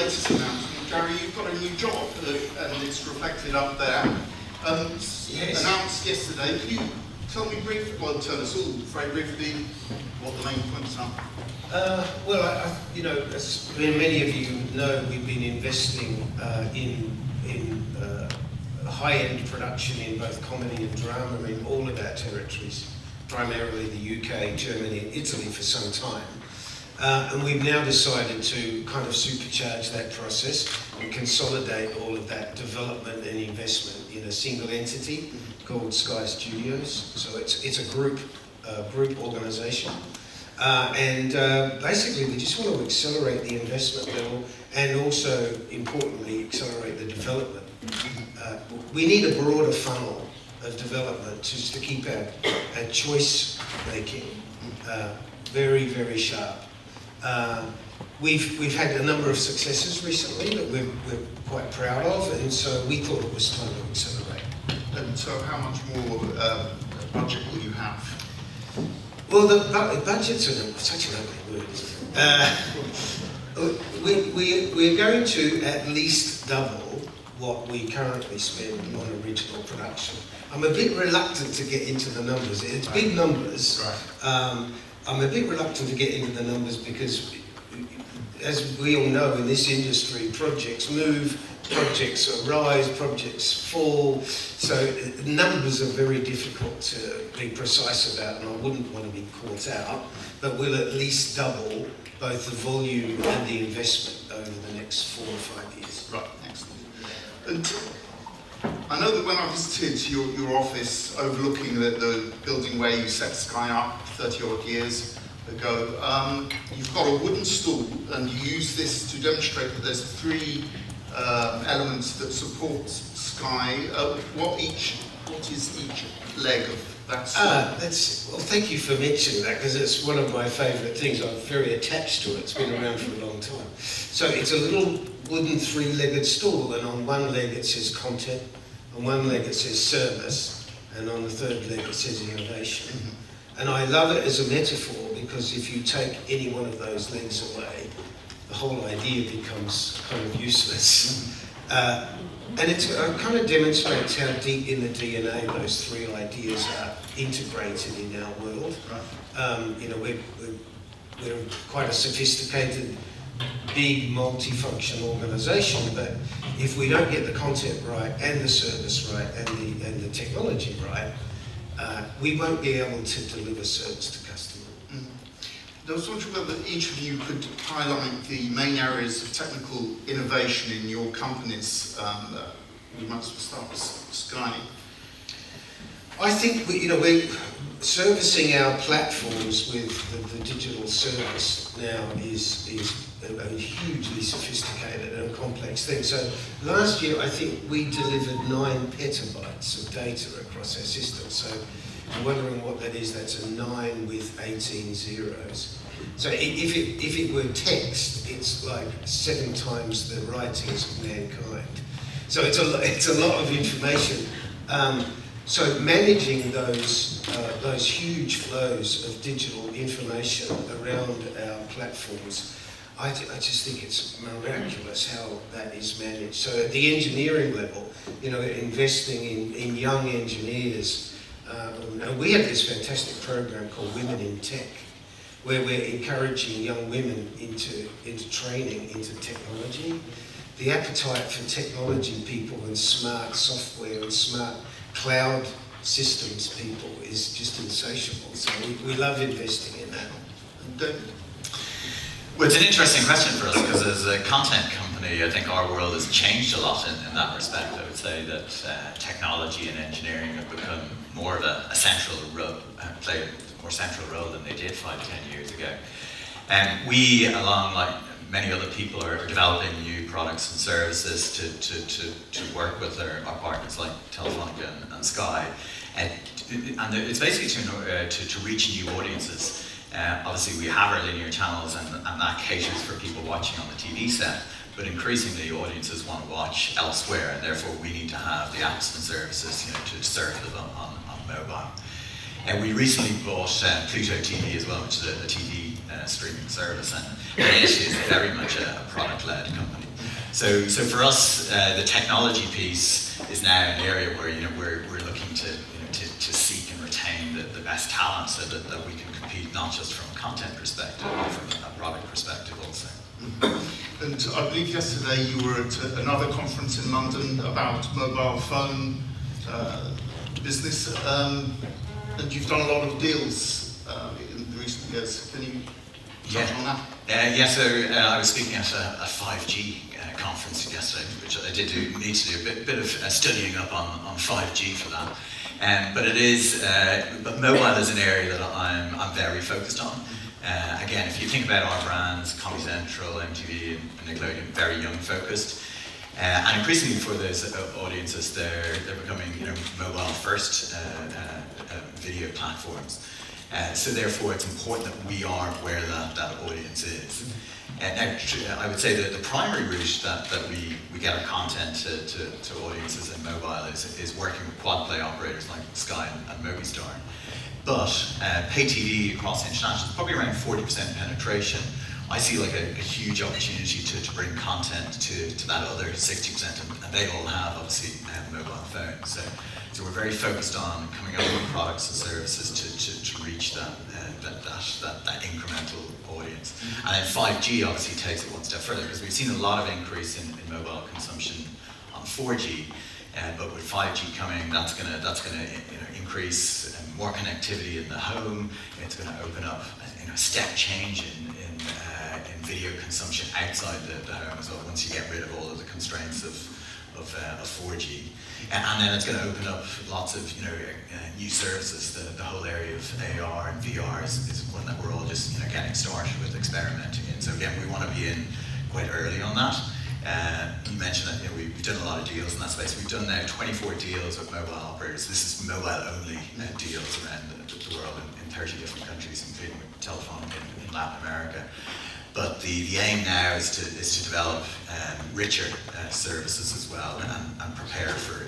latest announcement, Gary, you've got a new job, and it's reflected up there. Yes. Announced yesterday. Can you tell me briefly, well, tell us all very briefly what the main points are? Well, you know, as many of you know, we've been investing in high-end production in both comedy and drama in all of our territories, primarily the UK, Germany and Italy for some time. And we've now decided to kind of supercharge that process and consolidate all of that development and investment in a single entity called Sky Studios. So it's a group organisation. And basically we just want to accelerate the investment level and also, importantly, accelerate the development. We need a broader funnel of development just to keep our choice making very, very sharp. We've had a number of successes recently that we're quite proud of, and so we thought it was time to accelerate. And so how much more budget will you have? Well, the budget's such an ugly word, isn't it? We're going to at least double what we currently spend on original production. I'm a bit reluctant to get into the numbers. It's big numbers. Right. I'm a bit reluctant to get into the numbers because, as we all know in this industry, projects move, projects arise, projects fall. So numbers are very difficult to be precise about, and I wouldn't want to be caught out. But we'll at least double both the volume and the investment over the next 4 or 5 years. Right, excellent. And I know that when I visited your office overlooking the building where you set Sky up 30 odd years ago, you've got a wooden stool and you use this to demonstrate that there's 3 elements that support Sky. What is each leg of that stool? Well, thank you for mentioning that, because it's one of my favourite things. I'm very attached to it. It's been around for a long time. So it's a little wooden 3-legged stool, and on one leg it says content, on one leg it says service, and on the 3rd leg it says innovation. Mm-hmm. And I love it as a metaphor because if you take any one of those legs away, the whole idea becomes kind of useless. And it kind of demonstrates how deep in the DNA those 3 ideas are integrated in our world. Right. You know, we're quite a sophisticated, big, multifunction organisation, but if we don't get the content right and the service right and the technology right, we won't be able to deliver service to customers. I was wondering whether each of you could highlight the main areas of technical innovation in your companies. We might start with Sky. I think we're servicing our platforms with the digital service now is a hugely sophisticated and complex thing. So last year, I think we delivered 9 petabytes of data across our system. So I'm wondering what that is. That's a 9 with 18 zeros. So if it were text, it's like 7 times the writings of mankind. So it's a lot of information. So managing those huge flows of digital information around our platforms, I just think it's miraculous how that is managed. So at the engineering level, investing in young engineers, and we have this fantastic program called Women in Tech, where we're encouraging young women into training into technology. The appetite for technology people and smart software and smart cloud systems people is just insatiable. So we love investing in that. Well, it's an interesting question for us because as a content company, I think our world has changed a lot in that respect. I would say that technology and engineering have become more of a central role, play a more central role than they did 5-10 years ago. And we, along like many other people, are developing new products and services to work with our partners like Telefonica and Sky. And it's basically to reach new audiences. Obviously we have our linear channels and that caters for people watching on the TV set, but increasingly audiences want to watch elsewhere, and therefore we need to have the apps and services to serve them on mobile. And we recently bought Pluto TV as well, which is a TV streaming service, and it is very much a product-led company. So for us, the technology piece is now an area where we're looking to seek and retain the best talent, so that we can compete not just from a content perspective, but from a product perspective also. And I believe yesterday you were at another conference in London about mobile phone business, and you've done a lot of deals in recent years. Can you touch on that? So I was speaking at a 5G conference yesterday, which I need to do a bit of studying up on 5G for that. But mobile is an area that I'm very focused on. Again, if you think about our brands, Comedy Central, MTV, and Nickelodeon, very young focused. And increasingly for those audiences, they're becoming mobile first video platforms. So therefore, it's important that we are where that audience is. Now, I would say that the primary route that we get our content to audiences in mobile is working with quad play operators like Sky and Movistar. But pay TV across international is probably around 40% penetration. I see like a huge opportunity to bring content to that other 60%, and they all have obviously mobile phones. So we're very focused on coming up with products and services to reach that incremental audience. And then 5G obviously takes it one step further, because we've seen a lot of increase in mobile consumption on 4G, but with 5G coming, that's going to increase more connectivity in the home. It's going to open up a step change in video consumption outside the home as well, once you get rid of all of the constraints of 4G. And then it's going to open up lots of new services. The whole area of AR and VR is one that we're all just getting started with experimenting in. So again, we want to be in quite early on that. You mentioned that we've done a lot of deals in that space. We've done now 24 deals with mobile operators. This is mobile-only deals around the world in 30 different countries, including with Telephonic in Latin America. But the aim now is to develop richer services as well, and prepare for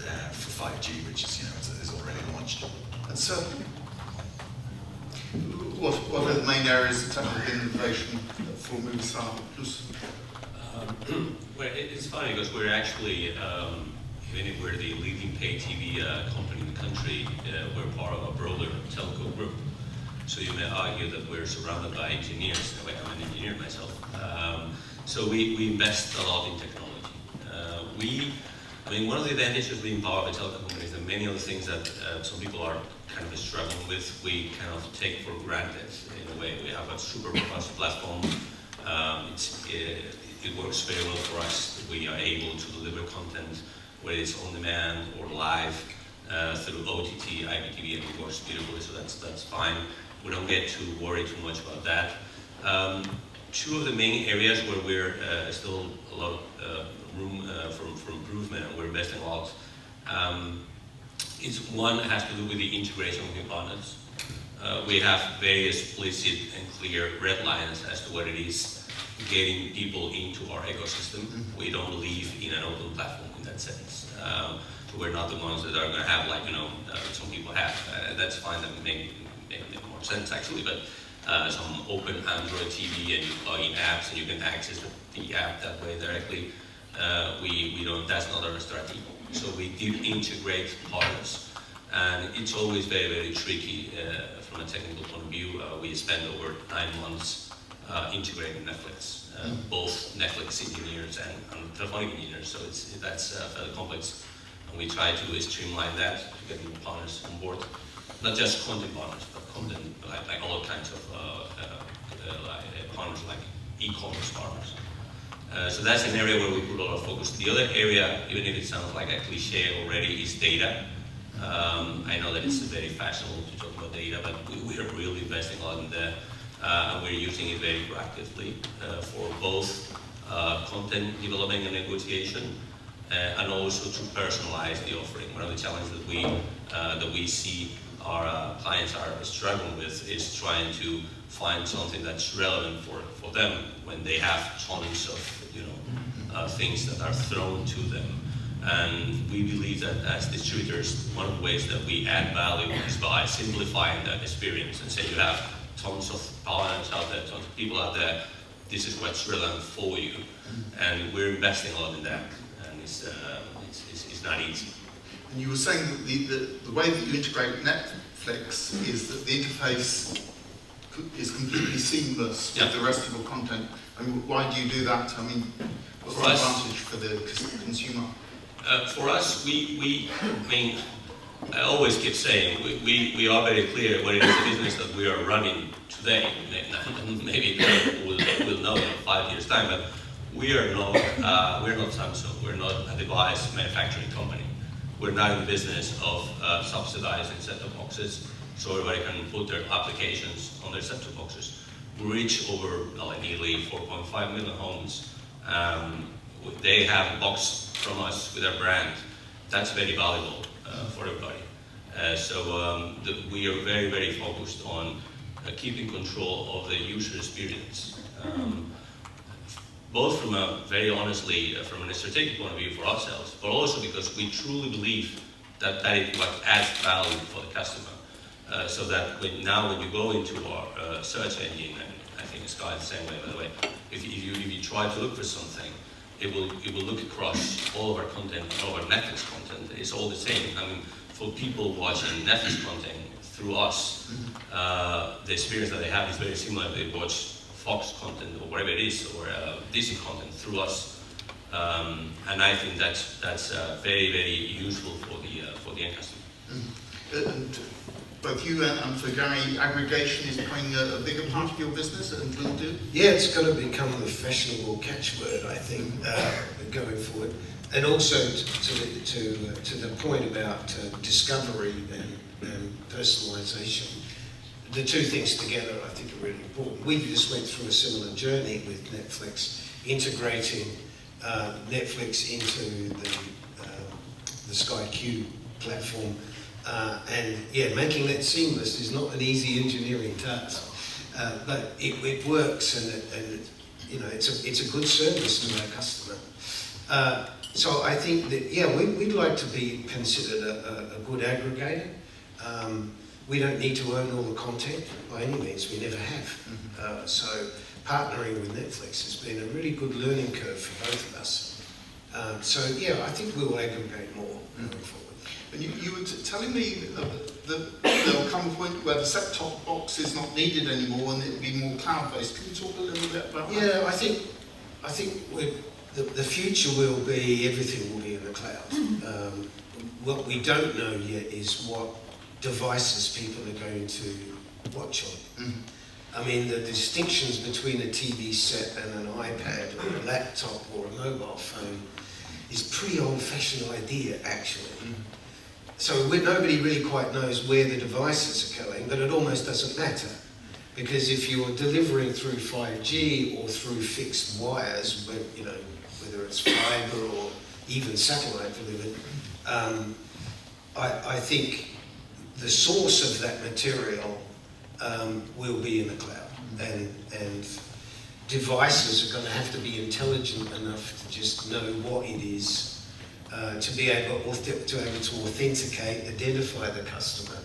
5G, which is already launched. And so, what are the main areas of technical innovation for Movistar? Well, it's funny because we're actually, even if we're the leading pay TV company in the country, we're part of a broader telco group. So you may argue that we're surrounded by engineers. I'm an engineer myself. So we invest a lot in technology. One of the advantages of being part of a telecom company is that many of the things that some people are kind of struggling with, we kind of take for granted in a way. We have a super robust platform. It works very well for us. We are able to deliver content, whether it's on demand or live, through OTT, IPTV, and it works beautifully, so that's fine. We don't get to worry too much about that. Two of the main areas where we're still a lot of room for improvement, and we're investing a lot, is one has to do with the integration with new partners. We have very explicit and clear red lines as to what it is getting people into our ecosystem. We don't believe in an open platform in that sense. So we're not the ones that are going to have, some people have. That's fine, that make more sense actually, but some open Android TV and you plug in apps and you can access the app that way directly. We don't, that's not our strategy. So we do integrate partners, and it's always very, very tricky from a technical point of view. We spend over 9 months integrating Netflix, both Netflix engineers and Telephonic engineers, so that's fairly complex. And we try to streamline that to get new partners on board. Not just content partners, but content, like all kinds of partners, like e-commerce partners. So that's an area where we put a lot of focus. The other area, even if it sounds like a cliche already, is data. I know that it's very fashionable to talk about data, but we are really investing a lot in that. And we're using it very proactively for both content development and negotiation, and also to personalize the offering. One of the challenges that we see our clients are struggling with is trying to find something that's relevant for them when they have tons of things that are thrown to them. And we believe that as distributors, one of the ways that we add value is by simplifying that experience, and say you have tons of partners out there, tons of people out there, this is what's relevant for you, and we're investing a lot in that, and it's not easy. And you were saying that the way that you integrate Netflix is that the interface is completely seamless with the rest of your content. I mean, why do you do that? I mean, what's the advantage for the consumer? For us, I mean, I always keep saying, we are very clear what it is the business that we are running today. Maybe we'll know in 5 years' time, but we're not Samsung, we're not a device manufacturing company. We're not in the business of subsidizing set-top boxes so everybody can put their applications on their set-top boxes. We reach over nearly 4.5 million homes. They have a box from us with our brand. That's very valuable for everybody. We are very, very focused on keeping control of the user experience. Both from from a strategic point of view for ourselves, but also because we truly believe that is what adds value for the customer. So that when you go into our search engine, and I think Sky is the same way, by the way, if you try to look for something, it will look across all of our content, all of our Netflix content. It's all the same. I mean, for people watching Netflix content through us, the experience that they have is very similar. They watch Fox content or whatever it is, or Disney content through us, and I think that's very, very useful for the end customer. And both you and for Gary, aggregation is playing a bigger part of your business and will do? Yeah, it's going to become a fashionable catchword, I think, going forward. And also to the point about discovery and personalisation. The two things together, I think, are really important. We just went through a similar journey with Netflix, integrating Netflix into the Sky Q platform, and yeah, making that seamless is not an easy engineering task, but it works, and you know, it's a good service to our customer. So I think that we'd like to be considered a good aggregator. We don't need to own all the content by any means, we never have. So partnering with Netflix has been a really good learning curve for both of us. So yeah, I think we will aggregate more going forward. And you were telling me that there'll come a point where the set-top box is not needed anymore and it'll be more cloud-based. Can you talk a little bit about that? Yeah, I think the future will be, everything will be in the cloud. What we don't know yet is what devices people are going to watch on. I mean, the distinctions between a TV set and an iPad or a laptop or a mobile phone is a pretty old-fashioned idea, actually. So nobody really quite knows where the devices are going, but it almost doesn't matter. Because if you're delivering through 5G or through fixed wires, whether it's fibre or even satellite delivered, I think the source of that material will be in the cloud, and devices are going to have to be intelligent enough to just know what it is, to be able to authenticate, identify the customer,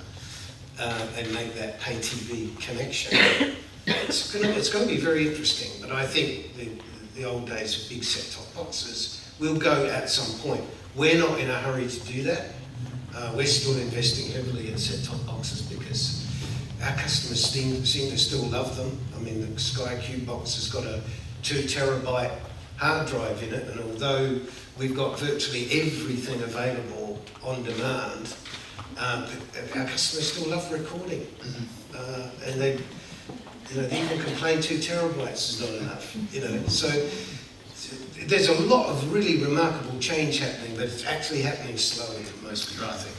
and make that pay TV connection. It's going to be very interesting, but I think the old days of big set-top boxes will go at some point. We're not in a hurry to do that. We're still investing heavily in set-top boxes because our customers seem to still love them. I mean, the Sky Q box has got a 2 terabyte hard drive in it, and although we've got virtually everything available on demand, our customers still love recording, and they even complain 2 terabytes is not enough. So there's a lot of really remarkable change happening, but it's actually happening slowly for most people, I think.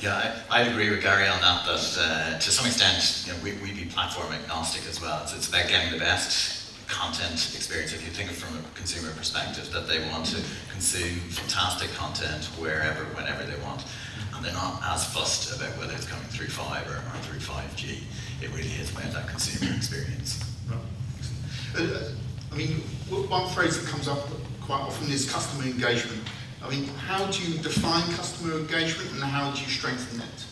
Yeah, I'd agree with Gary on that to some extent, we be platform agnostic as well. It's about getting the best content experience, if you think of it from a consumer perspective, that they want to consume fantastic content wherever, whenever they want. And they're not as fussed about whether it's coming through fibre or through 5G. It really is about that consumer experience. I mean, one phrase that comes up quite often is customer engagement. I mean, how do you define customer engagement and how do you strengthen it?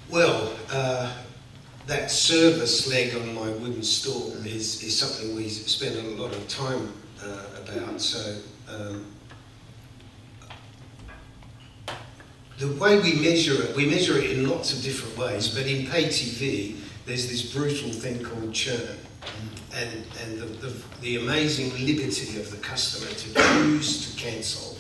Well, that service leg on my wooden stool is something we spend a lot of time about. So the way we measure it in lots of different ways, but in pay TV, there's this brutal thing called churn. And the amazing liberty of the customer to choose to cancel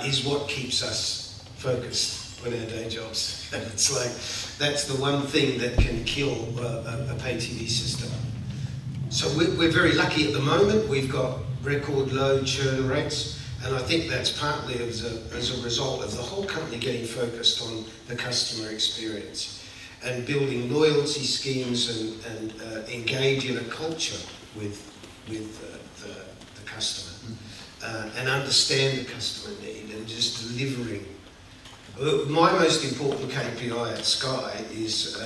is what keeps us focused on our day jobs. And it's like, that's the one thing that can kill a pay TV system. So we're very lucky at the moment. We've got record low churn rates, and I think that's partly as a result of the whole company getting focused on the customer experience and building loyalty schemes and engage in a culture with the customer and understand the customer need and just delivering. My most important KPI at Sky is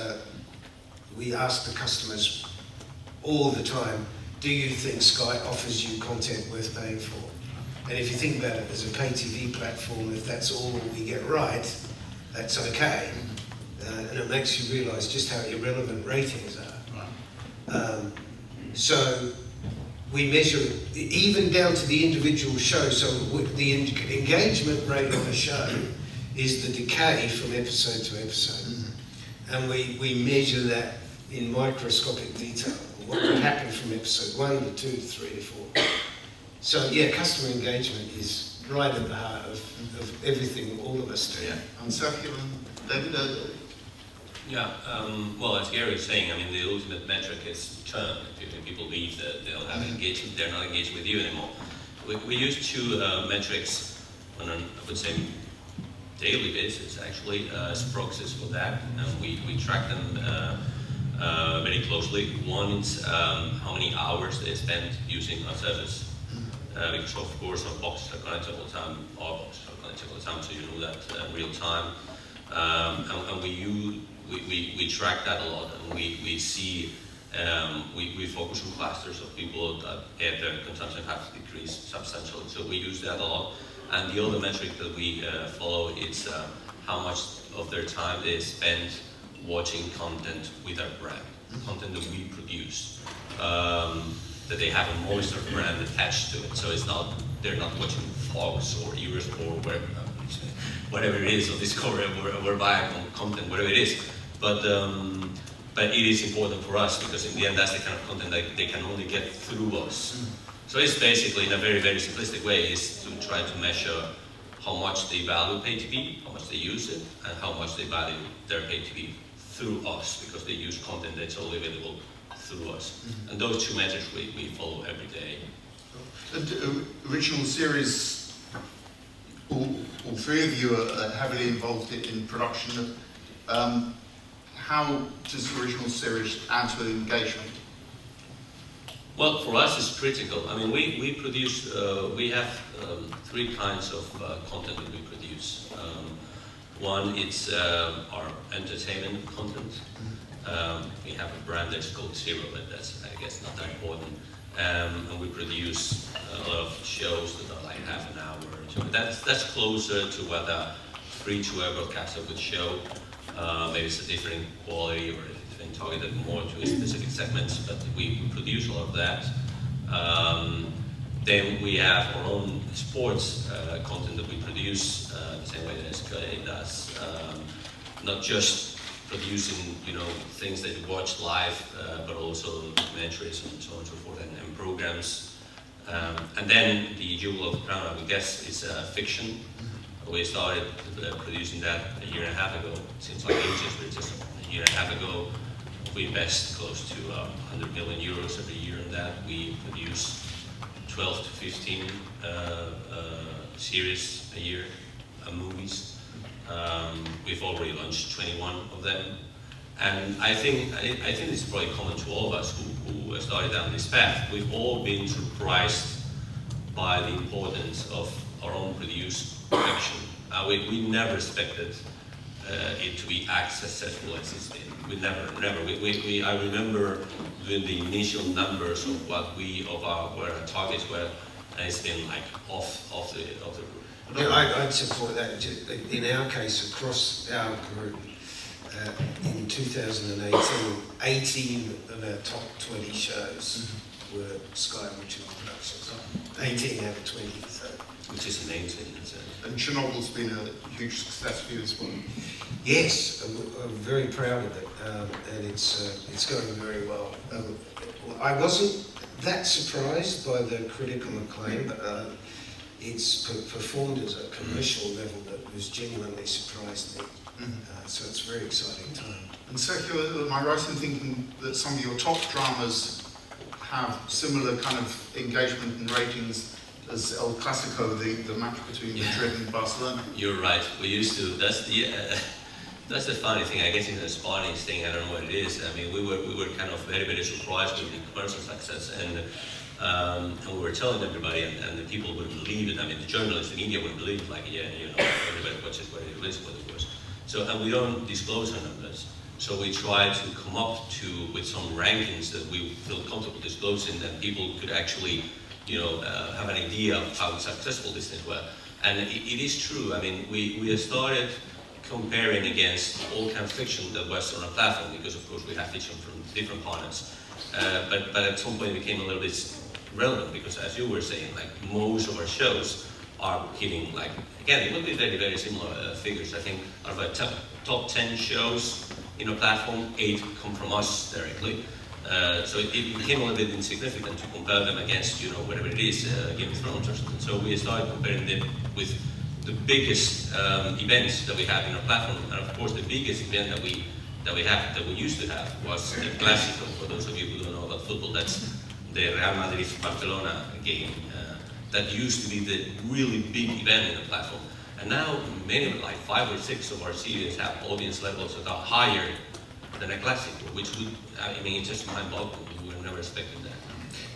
we ask the customers all the time, do you think Sky offers you content worth paying for? And if you think about it as a pay TV platform, if that's all we get right, that's okay. And it makes you realise just how irrelevant ratings are. So we measure it even down to the individual show. So the engagement rate on a show is the decay from episode to episode. And we measure that in microscopic detail. What would happen from episode 1 to 2 to 3 to 4. So yeah, customer engagement is right at the heart of everything all of us do. Yeah. And Sergio and David, Yeah, well, as Gary was saying, I mean, the ultimate metric is churn. If people leave, they'll have engagement, they're not engaged with you anymore. We use two metrics on an, I would say, daily basis, actually, as proxies for that. And we track them very closely. One is how many hours they spend using our service. Because of course our boxes are connected all the time, our boxes are connected all the time, so you know that real time. And we track that a lot, and we see, we focus on clusters of people that their consumption has decreased substantially, so we use that a lot. And the other metric that we follow is how much of their time they spend watching content with our brand, content that we produce, that they have a Movistar brand attached to it. So it's not, they're not watching Fox or Eurosport or whatever it is, or Discovery or Viacom content, whatever it is. But it is important for us because in the end that's the kind of content that they can only get through us. So it's basically, in a very, very simplistic way, is to try to measure how much they value pay TV, how much they use it, and how much they value their pay TV through us, because they use content that's only available through us. And those two metrics we follow every day. And, original series, all three of you are heavily involved in production. How does original series add to engagement? Well, for us it's critical. I mean, we produce, we have three kinds of content that we produce. One, it's our entertainment content. We have a brand that's called Zero, but that's, I guess, not that important. And we produce a lot of shows that are like half an hour. So that's closer to what a free-to-air broadcaster would show. Maybe it's a different quality or a different targeted more to specific segments, but we produce a lot of that. Then we have our own sports content that we produce the same way that Sky does. Not just producing, things that you watch live, but also documentaries and so on and so forth, and programs. And then the jewel of the crown, I would guess, is fiction. We started producing that a year and a half ago. It seems like ages, but it's just a year and a half ago. We invest close to 100 million euros every year in that. We produce 12 to 15 series a year, movies. We've already launched 21 of them. And I think it's probably common to all of us who started down this path. We've all been surprised by the importance of our own produced fiction. We never expected it to be as successful as it's been. We never. I remember doing the initial numbers of what where our targets were, and it's been like off the roof. Yeah, I'd support that. In our case, across our group, in 2018, 18 of our top 20 shows were Sky Original productions. 18 out of 20. So. Which is amazing. And Chernobyl's been a huge success for you as well. Yes, I'm very proud of it, and it's going very well. I wasn't that surprised by the critical acclaim, but it's performed at a commercial level that was genuinely surprised me. So it's a very exciting time. And Sergio, am I right in thinking that some of your top dramas have similar kind of engagement and ratings as El Clasico, the match between Madrid and Barcelona? You're right. We used to. That's the funny thing. I guess it's a Spanish thing. I don't know what it is. I mean, we were kind of very, very surprised with the commercial success, and we were telling everybody, and the people wouldn't believe it. I mean, the journalists, the media wouldn't believe it. Like, everybody watches what it is, what it was. So, and we don't disclose our numbers. So we try to come up with some rankings that we feel comfortable disclosing, that people could actually, have an idea of how successful this things were. And it is true. I mean, we started comparing against all kind of fiction that was on a platform, because of course we have fiction from different partners. But at some point it became a little bit relevant, because as you were saying, like most of our shows are hitting, like, again, it would be very, very similar figures. I think out of our top 10 shows in a platform, 8 come from us directly. So it became a little bit insignificant to compare them against, whatever it is, Game of Thrones or something. So we started comparing them with the biggest events that we have in our platform. And of course, the biggest event that we used to have was the Clásico. For those of you who don't know about football, that's the Real Madrid-Barcelona game. That used to be the really big event in the platform. And now many, like 5 or 6 of our series have audience levels that are higher than a Clásico, which would, it's just mind-boggling. We were never expecting that.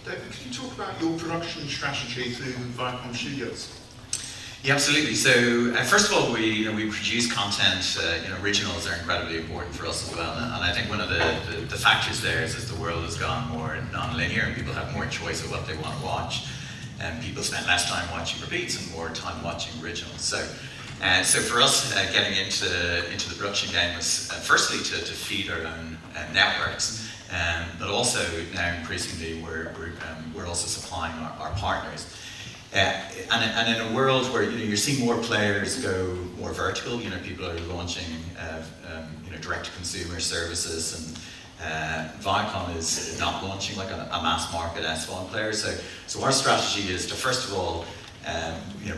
David, can you talk about your production strategy through Viacom Studios? Yeah, absolutely. So first of all, we produce content. Originals are incredibly important for us as well. And I think one of the factors there is as the world has gone more non-linear and people have more choice of what they want to watch, and people spend less time watching repeats and more time watching originals. So for us, getting into the production game was firstly to feed our own networks, but also now increasingly we're also supplying our partners. And in a world where you're seeing more players go more vertical, people are launching direct-to-consumer services, and Viacom is not launching like a mass market S1 player. So our strategy is to first of all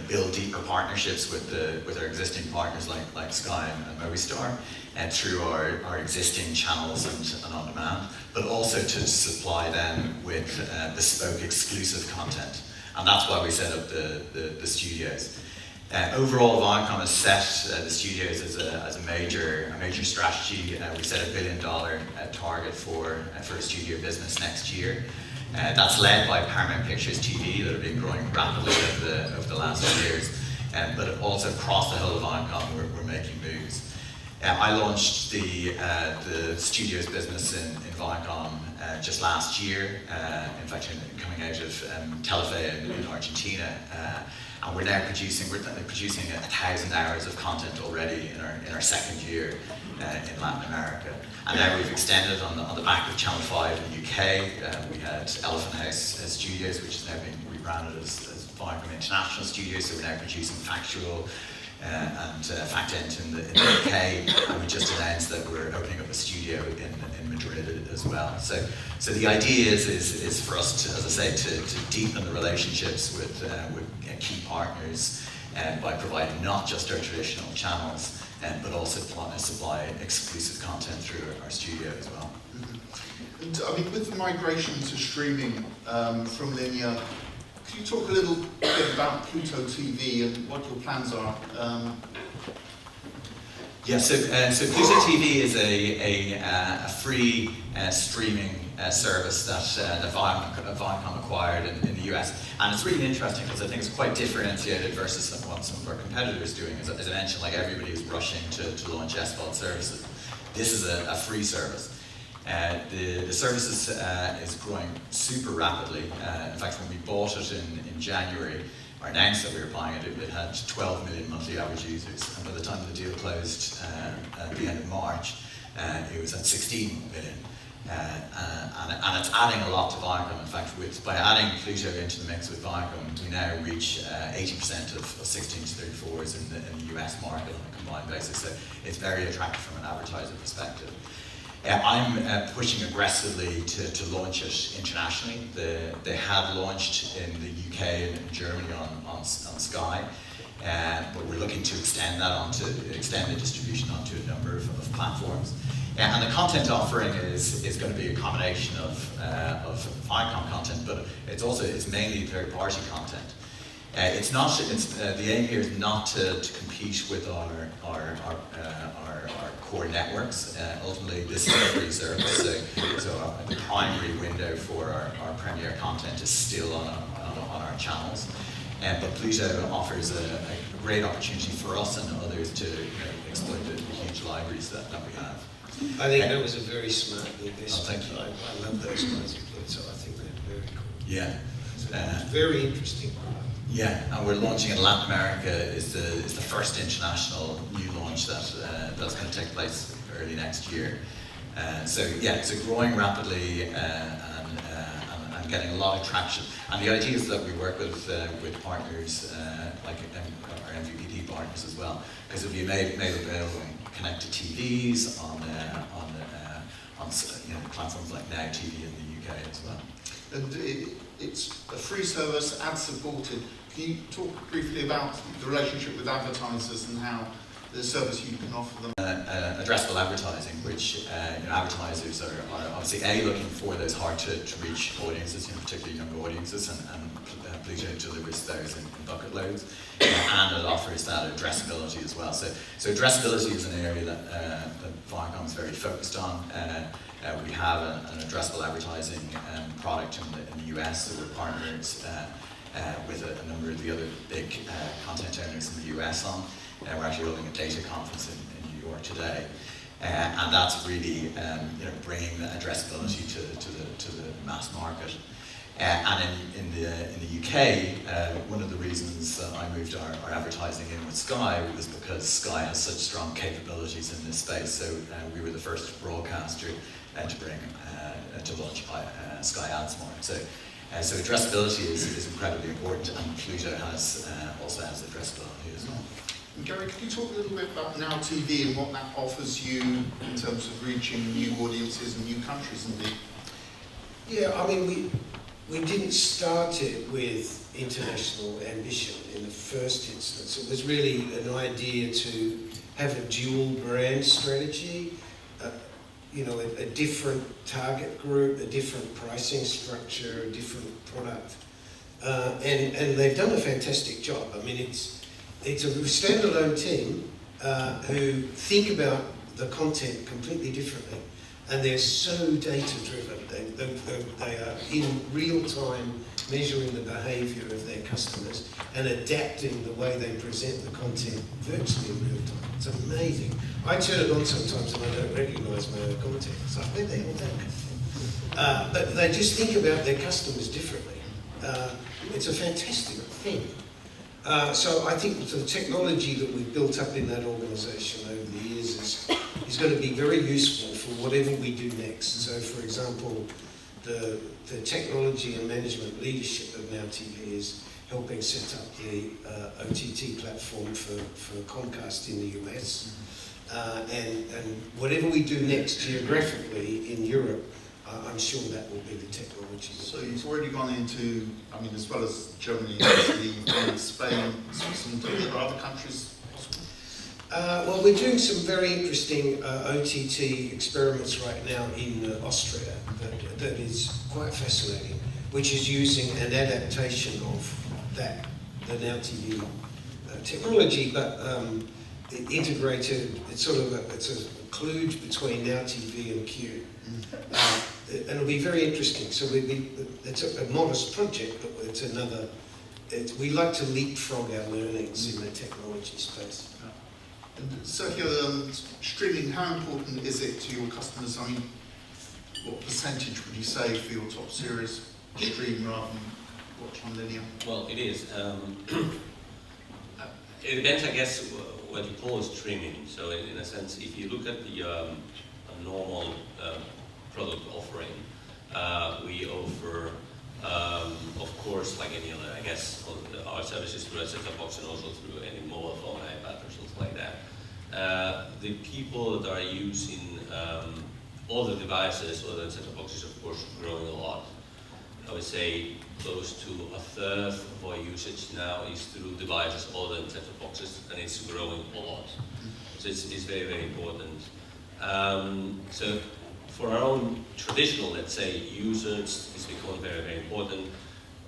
build deeper partnerships with our existing partners like Sky and Movistar, and through our existing channels and on demand, but also to supply them with bespoke exclusive content. And that's why we set up the studios. Overall, Viacom has set the studios as a major strategy. We set $1 billion target for the studio business next year. That's led by Paramount Pictures TV, that have been growing rapidly over the last few years. But also across the whole of Viacom, we're making moves. I launched the studios business in Viacom just last year, in fact coming out of Telefe in Argentina, and we're now producing 1,000 hours of content already in our second year in Latin America, and now we've extended on the back of Channel 5 in the UK. We had Elephant House Studios, which is now being rebranded as Viacom International Studios, so we're now producing Factual and Fact-Ent in the UK, and we just announced that we're opening up a studio in Madrid as well. So the idea is for us to, as I say, to deepen the relationships with key partners by providing not just our traditional channels, but also supply exclusive content through our studio as well. Mm-hmm. And with the migration to streaming from linear, can you talk a little bit about Pluto TV and what your plans are? Yeah, so Pluto TV is a free streaming service that Viacom acquired in the US, and it's really interesting because I think it's quite differentiated versus what some of our competitors are doing. As I mentioned, like everybody is rushing to launch SVOD services. This is a free service. The service is growing super rapidly. In fact, when we bought it in January, or announced that we were buying it, it had 12 million monthly average users, and by the time the deal closed at the end of March, it was at 16 million. And it's adding a lot to Viacom. In fact, by adding Pluto into the mix with Viacom, we now reach 80% of 16 to 34s in the US market on a combined basis. So it's very attractive from an advertiser perspective. I'm pushing aggressively to launch it internationally. They had launched in the UK and in Germany on Sky, but we're looking to extend the distribution onto a number of platforms. And the content offering is going to be a combination of Viacom content, but it's mainly third-party content. The aim here is not to compete with our core networks. Ultimately, this is a free service, so the primary window for our premier content is still on our channels. But Pluto offers a great opportunity for us and others to exploit the huge libraries that we have. I think that was a very smart investment. Oh, thank you. I love those guys at Pluto. I think they're very cool. Yeah. It's very interesting. Yeah, and we're launching in Latin America. Is the first international new launch that's going to take place early next year. So growing rapidly and getting a lot of traction. And the idea is that we work with partners like our MVPD partners as well, because it'll be made available and connected TVs on platforms like Now TV in the UK as well. And it's a free service, ad-supported. Can you talk briefly about the relationship with advertisers and how the service you can offer them? Addressable advertising, which advertisers are obviously looking for those hard-to-reach audiences, particularly younger audiences, and Pluto delivers those in bucket loads, and it offers that addressability as well. So addressability is an area that Viacom is very focused on. We have an addressable advertising product in the US that we're partners with a number of the other big content owners in the US on. We're actually holding a data conference in New York today, and that's really bringing the addressability to the mass market. And in the UK, one of the reasons that I moved our advertising in with Sky was because Sky has such strong capabilities in this space. So we were the first broadcaster to launch Sky AdSmart. So addressability is incredibly important, and Pluto also has addressability as well. And Gary, could you talk a little bit about Now TV and what that offers you in terms of reaching new audiences and new countries indeed? Yeah, I mean, we didn't start it with international ambition in the first instance. It was really an idea to have a dual brand strategy, a different target group, a different pricing structure, a different product. And they've done a fantastic job. I mean, it's a standalone team who think about the content completely differently, and they're so data-driven. They are in real time measuring the behaviour of their customers and adapting the way they present the content virtually in real time. It's amazing. I turn it on sometimes and I don't recognise my own content. It's like, where the hell did that come from? But they just think about their customers differently. It's a fantastic thing. So I think the technology that we've built up in that organisation over the years is going to be very useful for whatever we do next. So, for example, the technology and management leadership of Now TV is helping set up the OTT platform for Comcast in the US. And whatever we do next geographically in Europe, I'm sure that will be the technology. So you've already gone into, I mean, as well as Germany, Italy, Spain, Switzerland, are there other countries possible? Well, we're doing some very interesting OTT experiments right now in Austria that is quite fascinating, which is using an adaptation of the Now TV technology, but integrated. It's a kludge between Now TV and Q. And it'll be very interesting. So it's a modest project, but we like to leapfrog our learnings in the technology space. And Sergio, streaming, how important is it to your customers? I mean, what percentage would you say for your top series stream rather than watch on linear? Well, it is. It depends, I guess, what you call streaming. So in a sense, if you look at the a normal product offering, we offer, of course, like any other, I guess, our services through a set-top box and also through any mobile phone, iPad or something like that. The people that are using all the devices other than set-top boxes, of course, growing a lot. I would say close to a third of our usage now is through devices other than set-top boxes, and it's growing a lot. So it's very, very important. So for our own traditional, let's say, users, it's become very, very important.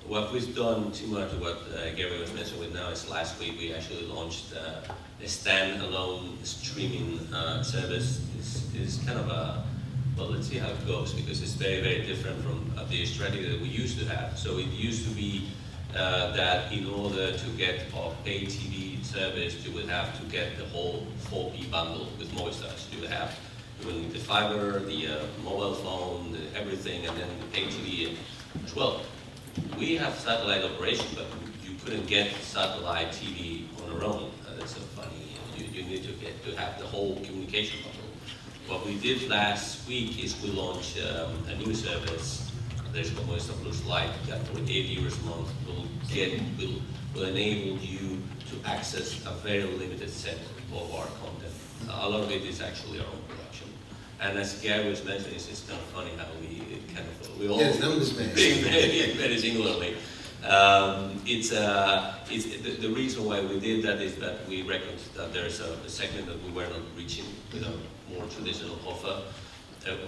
What we've done, similar to what Gary was mentioning with now, is last week we actually launched a standalone streaming service. It's kind of a, well, let's see how it goes, because it's very, very different from the strategy that we used to have. So it used to be that in order to get our pay TV service, you would have to get the whole 4P bundle with Movistar. So you would have the fiber, the mobile phone, everything, and then the pay TV as well. We have satellite operation, but you couldn't get satellite TV on your own. That's so funny. You need to have the whole communication bundle. What we did last week is we launched a new service. There's called Movistar Plus Lite that for €8 a month will enable you to access a very limited set of our content. A lot of it is actually our own production. And as Gary was mentioning, it's kind of funny how we all being very singularly. The reason why we did that is that we reckoned that there's a segment that we were not reaching with a more traditional offer.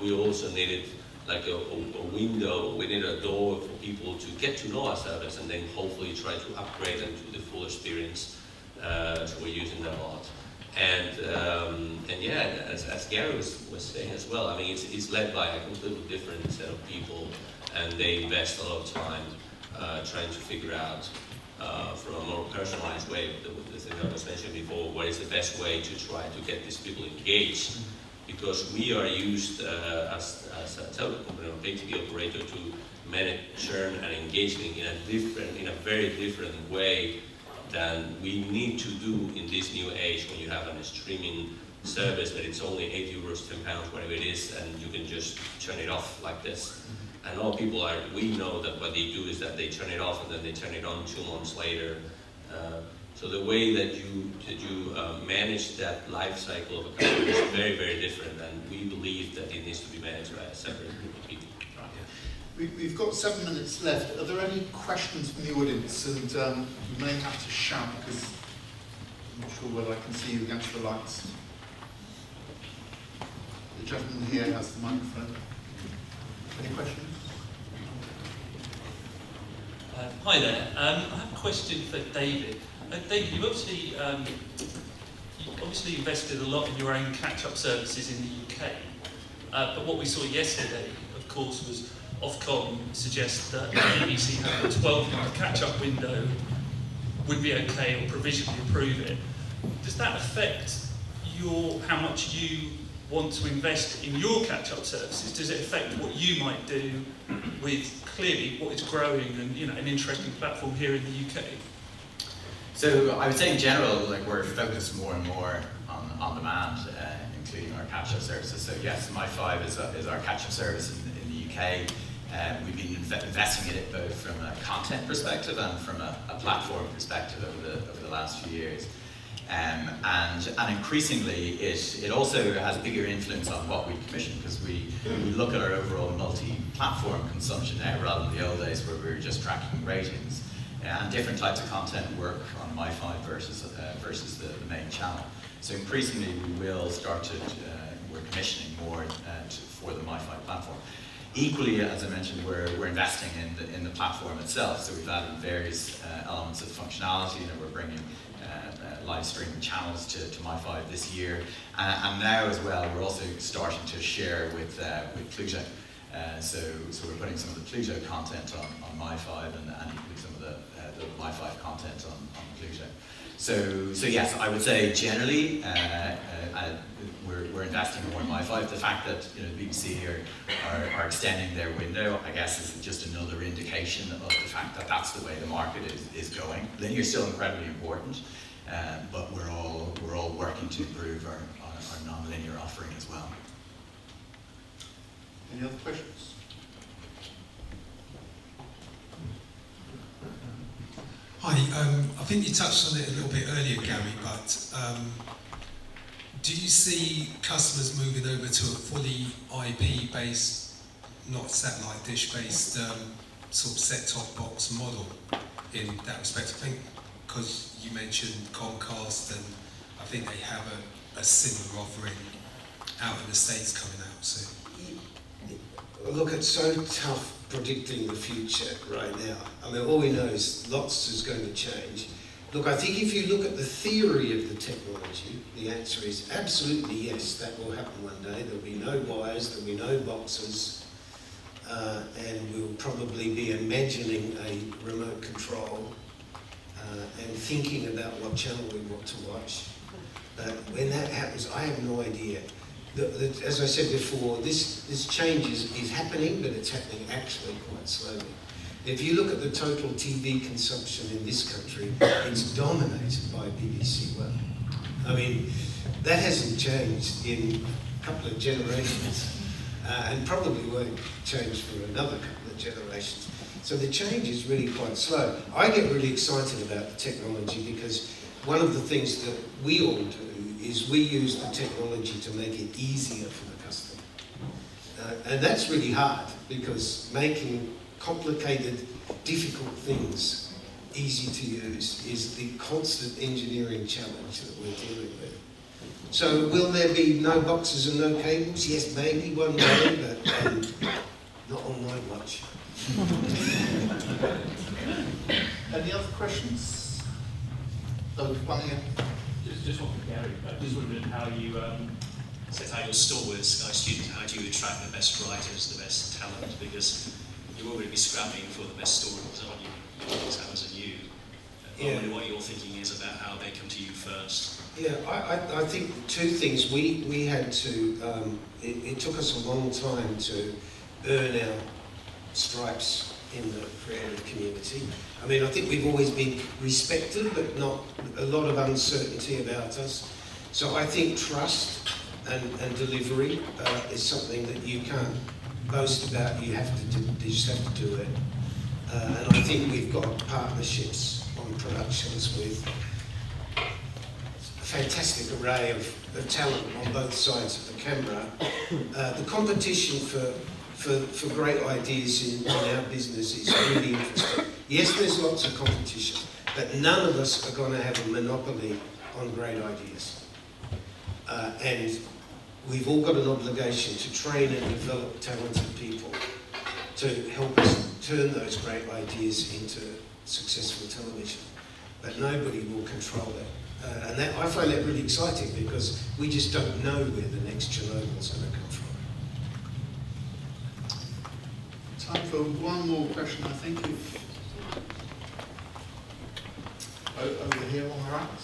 We also needed like a window, we needed a door for people to get to know our service and then hopefully try to upgrade them to the full experience. So we're using that a lot. And yeah, as Gary was saying as well, I mean, it's led by a completely different set of people, and they invest a lot of time trying to figure out from a more personalized way, the thing I was mentioning before, what is the best way to try to get these people engaged, because we are used as a telecom company or pay TV operator to manage churn and engagement in a very different way than we need to do in this new age when you have a streaming service that it's only €8, £10, whatever it is, and you can just turn it off like this. And all people we know that what they do is that they turn it off and then they turn it on 2 months later. So the way that you manage that life cycle of a company is very, very different, and we believe that it needs to be managed by a separate group of people. We've got 7 minutes left. Are there any questions from the audience? And you may have to shout because I'm not sure whether I can see you against the lights. The gentleman here has the microphone. Any questions? Hi there. I have a question for David. David, you obviously invested a lot in your own catch-up services in the UK. But what we saw yesterday, of course, was Ofcom suggest that the BBC having a 12-month catch-up window would be okay, or provisionally approve it. Does that affect how much you want to invest in your catch-up services? Does it affect what you might do with clearly what is growing and an interesting platform here in the UK? So I would say in general, like we're focused more and more on demand, including our catch-up services. So yes, My5 is our catch-up service in the UK. We've been investing in it both from a content perspective and from a platform perspective over the last few years. And increasingly, it also has a bigger influence on what we commission, because we look at our overall multi-platform consumption now rather than the old days where we were just tracking ratings. And different types of content work on My5 versus the main channel. So increasingly, we will start we're commissioning more for the My5 platform. Equally, as I mentioned, we're investing in the platform itself. So we've added various elements of functionality. We're bringing live streaming channels to My5 this year, and now as well we're also starting to share with Pluto. So we're putting some of the Pluto content on My5 and equally some of the My5 content on Pluto. So yes, I would say generally we're we're investing more in Wi-Fi. The fact that the BBC are extending their window, I guess, is just another indication of the fact that that's the way the market is going. Linear is still incredibly important, but we're all working to improve our non-linear offering as well. Any other questions? Hi, I think you touched on it a little bit earlier, Gary, but do you see customers moving over to a fully IP-based, not satellite dish-based sort of set-top box model in that respect? I think because you mentioned Comcast, and I think they have a similar offering out in the States coming out soon. Look, it's so tough predicting the future right now. I mean, all we know is lots is going to change. Look, I think if you look at the theory of the technology, the answer is absolutely yes, that will happen one day. There'll be no wires, there'll be no boxes, and we'll probably be imagining a remote control and thinking about what channel we want to watch. But when that happens, I have no idea. As I said before, this change is happening, but it's happening actually quite slowly. If you look at the total TV consumption in this country, it's dominated by BBC One. I mean, that hasn't changed in a couple of generations, and probably won't change for another couple of generations. So the change is really quite slow. I get really excited about the technology because one of the things that we all do is we use the technology to make it easier for the customer. And that's really hard because making complicated, difficult things easy to use is the constant engineering challenge that we're dealing with. So will there be no boxes and no cables? Yes, maybe one day, but not on my watch. Any other questions? Oh, one here. Just one for Gary. I just wondered how you set out your stall with Sky Student. How do you attract the best writers, the best talent? Because you're already be scrapping for the best stories, aren't you? It's Amazon you. I wonder what your thinking is about how they come to you first. Yeah, I think two things. We had to, it took us a long time to earn our stripes in the creative community. I mean, I think we've always been respected, but not a lot of uncertainty about us. So I think trust and delivery is something that you can't boast about. You have to do, you just have to do it. And I think we've got partnerships on productions with a fantastic array of talent on both sides of the camera. The competition for great ideas in our business is really interesting. Yes, there's lots of competition, but none of us are going to have a monopoly on great ideas. And we've all got an obligation to train and develop talented people to help us turn those great ideas into successful television. But nobody will control that. And that, I find that really exciting because we just don't know where the next Chernobyl's going to come from. Time for one more question, I think. Over here on the right.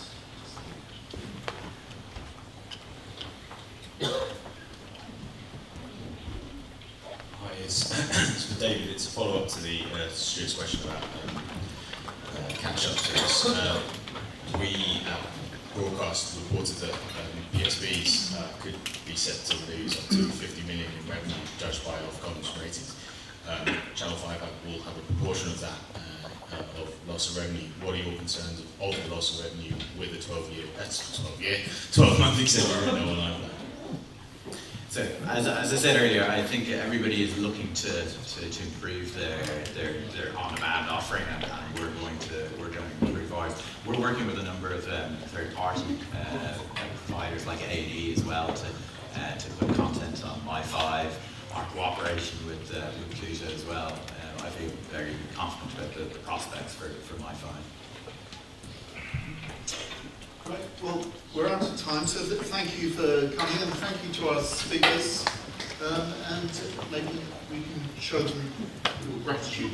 Hi, it's for David. It's a follow-up to the Stuart's question about catch-up service. We Broadcast reported that PSBs could be set to lose up to 50 million in revenue, judged by Ofcom's ratings. Channel 5 will have a proportion of that of loss of revenue. What are your concerns of the loss of revenue with a 12-month extension? No one like that. So, as I said earlier, I think everybody is looking to improve their on-demand offering, and we're going to improve ours. We're working with a number of third-party providers like A&E as well to put content on My5. Our cooperation with Pluto as well. I feel very confident about the prospects for My5. Great. Well, we're out of time, so thank you for coming, and thank you to our speakers. And maybe we can show them your gratitude.